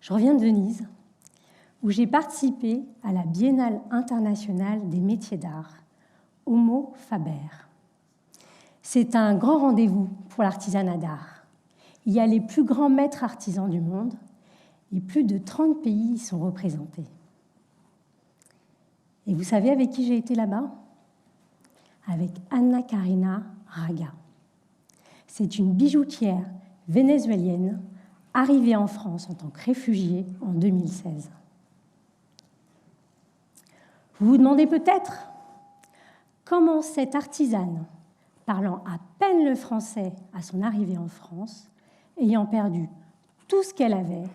Je reviens de Venise, où j'ai participé à la Biennale internationale des métiers d'art, Homo Faber. C'est un grand rendez-vous pour l'artisanat d'art. Il y a les plus grands maîtres artisans du monde et plus de 30 pays y sont représentés. Et vous savez avec qui j'ai été là-bas? Avec Ana Karina Raga. C'est une bijoutière vénézuélienne arrivée en France en tant que réfugiée en 2016. Vous vous demandez peut-être comment cette artisane, parlant à peine le français à son arrivée en France, ayant perdu tout ce qu'elle avait,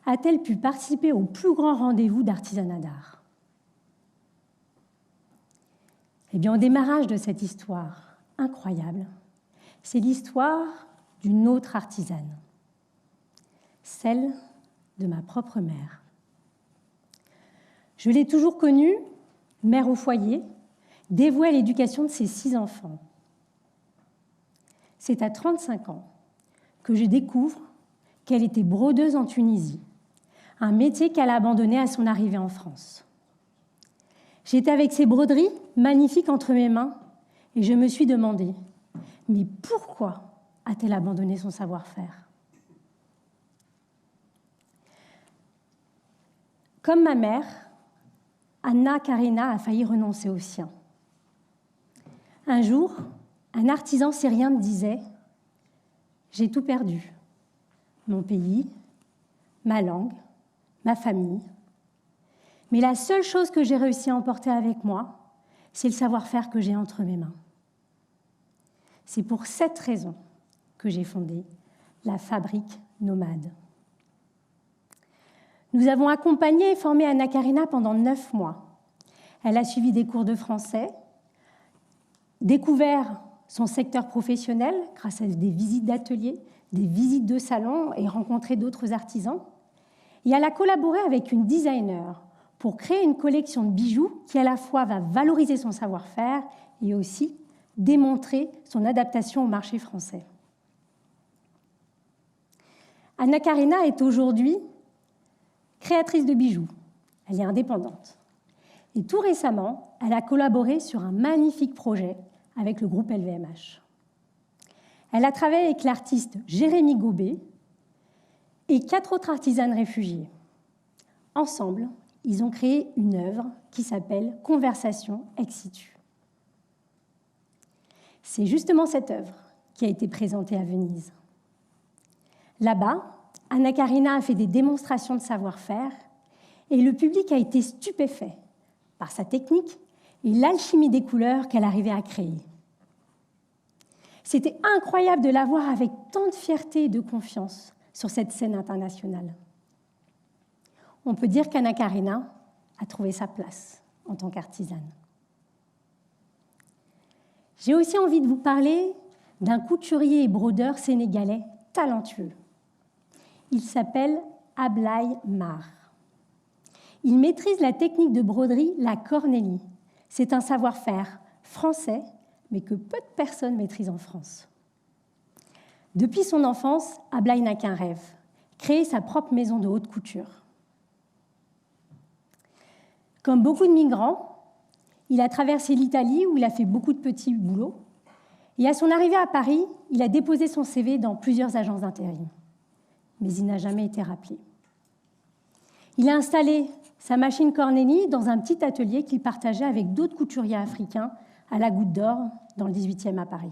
a-t-elle pu participer au plus grand rendez-vous d'artisanat d'art? Eh bien, au démarrage de cette histoire incroyable, c'est l'histoire d'une autre artisane, celle de ma propre mère. Je l'ai toujours connue, mère au foyer, dévouée à l'éducation de ses 6 enfants. C'est à 35 ans que je découvre qu'elle était brodeuse en Tunisie, un métier qu'elle a abandonné à son arrivée en France. J'étais avec ces broderies magnifiques entre mes mains et je me suis demandé, mais pourquoi a-t-elle abandonné son savoir-faire? Comme ma mère, Ana Karina a failli renoncer au sien. Un jour, un artisan syrien me disait « J'ai tout perdu, mon pays, ma langue, ma famille. Mais la seule chose que j'ai réussi à emporter avec moi, c'est le savoir-faire que j'ai entre mes mains. » C'est pour cette raison que j'ai fondé la Fabrique Nomade. Nous avons accompagné et formé Ana Karina pendant 9 mois. Elle a suivi des cours de français, découvert son secteur professionnel grâce à des visites d'ateliers, des visites de salons et rencontré d'autres artisans. Et elle a collaboré avec une designer pour créer une collection de bijoux qui à la fois va valoriser son savoir-faire et aussi démontrer son adaptation au marché français. Ana Karina est aujourd'hui créatrice de bijoux. Elle est indépendante. Et tout récemment, elle a collaboré sur un magnifique projet avec le groupe LVMH. Elle a travaillé avec l'artiste Jérémy Gobet et 4 autres artisanes réfugiées. Ensemble, ils ont créé une œuvre qui s'appelle « Conversation ex situ ». C'est justement cette œuvre qui a été présentée à Venise. Là-bas, Ana Karina a fait des démonstrations de savoir-faire et le public a été stupéfait par sa technique et l'alchimie des couleurs qu'elle arrivait à créer. C'était incroyable de la voir avec tant de fierté et de confiance sur cette scène internationale. On peut dire qu'Ana Karina a trouvé sa place en tant qu'artisane. J'ai aussi envie de vous parler d'un couturier et brodeur sénégalais talentueux. Il s'appelle Ablaye Mar. Il maîtrise la technique de broderie, la cornélie. C'est un savoir-faire français, mais que peu de personnes maîtrisent en France. Depuis son enfance, Ablaye n'a qu'un rêve, créer sa propre maison de haute couture. Comme beaucoup de migrants, il a traversé l'Italie où il a fait beaucoup de petits boulots. Et à son arrivée à Paris, il a déposé son CV dans plusieurs agences d'intérim. Mais il n'a jamais été rappelé. Il a installé sa machine cornélie dans un petit atelier qu'il partageait avec d'autres couturiers africains à la Goutte d'Or, dans le 18e à Paris.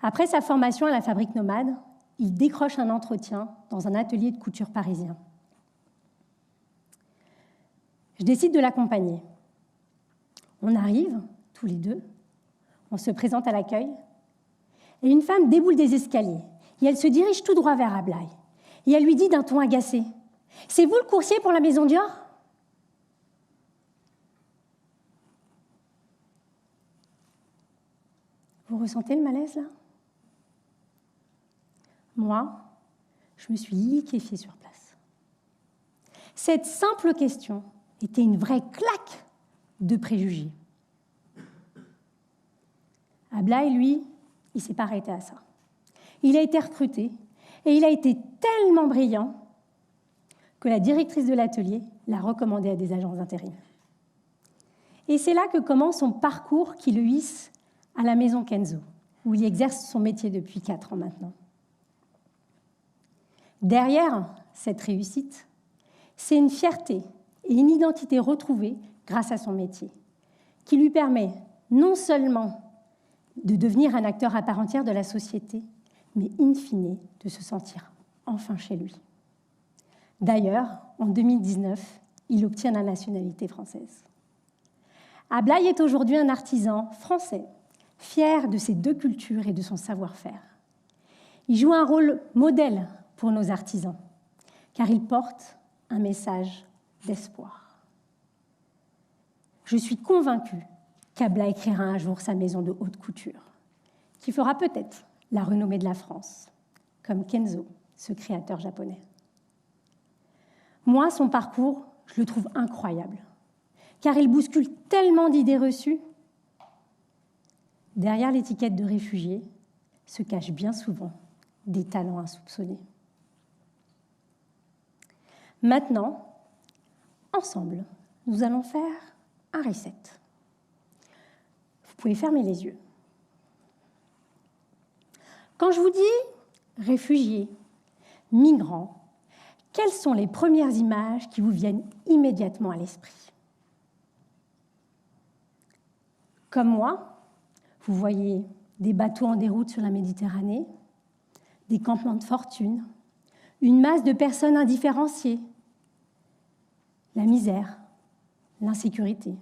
Après sa formation à la Fabrique Nomade, il décroche un entretien dans un atelier de couture parisien. Je décide de l'accompagner. On arrive, tous les deux, on se présente à l'accueil, et une femme déboule des escaliers, et elle se dirige tout droit vers Ablaye. Et elle lui dit d'un ton agacé, « C'est vous le coursier pour la maison Dior ?» Vous ressentez le malaise, là? Moi, je me suis liquéfiée sur place. Cette simple question était une vraie claque de préjugés. Ablaye, lui, il ne s'est pas arrêté à ça. Il a été recruté Et il a été tellement brillant que la directrice de l'atelier l'a recommandé à des agences d'intérim. Et c'est là que commence son parcours qui le hisse à la maison Kenzo, où il exerce son métier depuis 4 ans maintenant. Derrière cette réussite, c'est une fierté et une identité retrouvée grâce à son métier, qui lui permet non seulement de devenir un acteur à part entière de la société, mais in fine de se sentir enfin chez lui. D'ailleurs, en 2019, il obtient la nationalité française. Ablaye est aujourd'hui un artisan français, fier de ses 2 cultures et de son savoir-faire. Il joue un rôle modèle pour nos artisans, car il porte un message d'espoir. Je suis convaincue qu'Ablaye écrira un jour sa maison de haute couture, qui fera peut-être la renommée de la France, comme Kenzo, ce créateur japonais. Moi, son parcours, je le trouve incroyable, car il bouscule tellement d'idées reçues. Derrière l'étiquette de réfugié se cachent bien souvent des talents insoupçonnés. Maintenant, ensemble, nous allons faire un reset. Vous pouvez fermer les yeux. Quand je vous dis réfugiés, migrants, quelles sont les premières images qui vous viennent immédiatement à l'esprit? Comme moi, vous voyez des bateaux en déroute sur la Méditerranée, des campements de fortune, une masse de personnes indifférenciées, la misère, l'insécurité.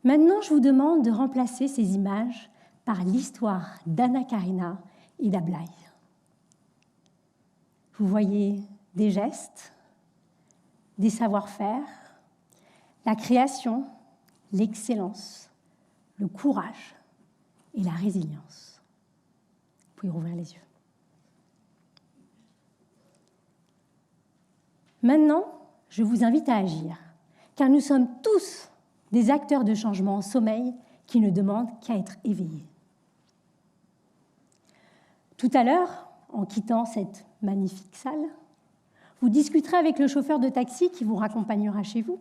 Maintenant, je vous demande de remplacer ces images par l'histoire d'Anna Karina et d'Ablaye. Vous voyez des gestes, des savoir-faire, la création, l'excellence, le courage et la résilience. Vous pouvez rouvrir les yeux. Maintenant, je vous invite à agir, car nous sommes tous des acteurs de changement en sommeil qui ne demandent qu'à être éveillés. Tout à l'heure, en quittant cette magnifique salle, vous discuterez avec le chauffeur de taxi qui vous raccompagnera chez vous.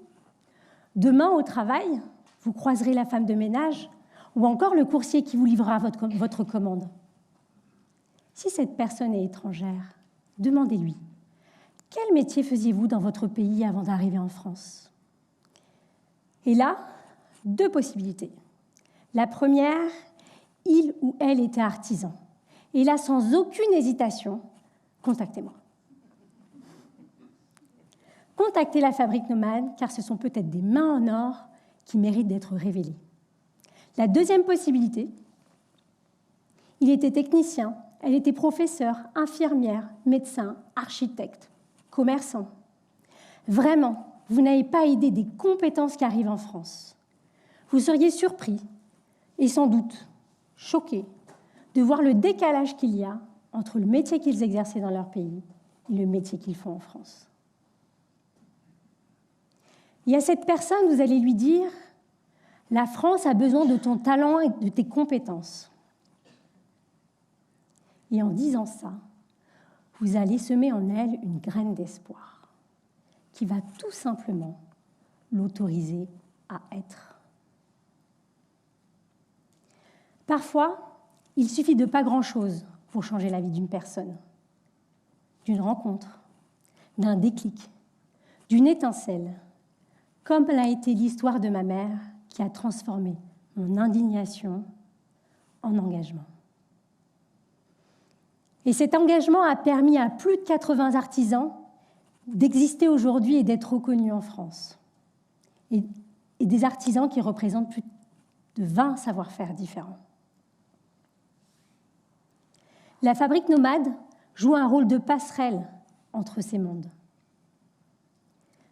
Demain, au travail, vous croiserez la femme de ménage ou encore le coursier qui vous livrera votre commande. Si cette personne est étrangère, demandez-lui « Quel métier faisiez-vous dans votre pays avant d'arriver en France ?» Et là, 2 possibilités. La première, il ou elle était artisan. Et là, sans aucune hésitation, contactez-moi. Contactez la Fabrique Nomade, car ce sont peut-être des mains en or qui méritent d'être révélées. La deuxième possibilité, il était technicien, elle était professeure, infirmière, médecin, architecte, commerçant. Vraiment, vous n'avez pas idée des compétences qui arrivent en France. Vous seriez surpris et sans doute choqué de voir le décalage qu'il y a entre le métier qu'ils exerçaient dans leur pays et le métier qu'ils font en France. Et à cette personne, vous allez lui dire « La France a besoin de ton talent et de tes compétences. » Et en disant ça, vous allez semer en elle une graine d'espoir qui va tout simplement l'autoriser à être. Parfois, il suffit de pas grand-chose pour changer la vie d'une personne, d'une rencontre, d'un déclic, d'une étincelle, comme l'a été l'histoire de ma mère qui a transformé mon indignation en engagement. Et cet engagement a permis à plus de 80 artisans d'exister aujourd'hui et d'être reconnus en France. Et des artisans qui représentent plus de 20 savoir-faire différents. La Fabrique Nomade joue un rôle de passerelle entre ces mondes.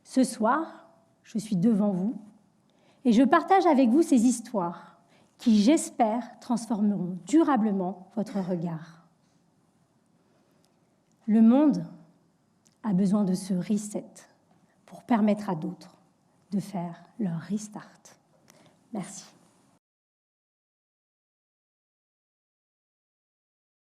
Ce soir, je suis devant vous et je partage avec vous ces histoires qui, j'espère, transformeront durablement votre regard. Le monde a besoin de ce reset pour permettre à d'autres de faire leur restart. Merci.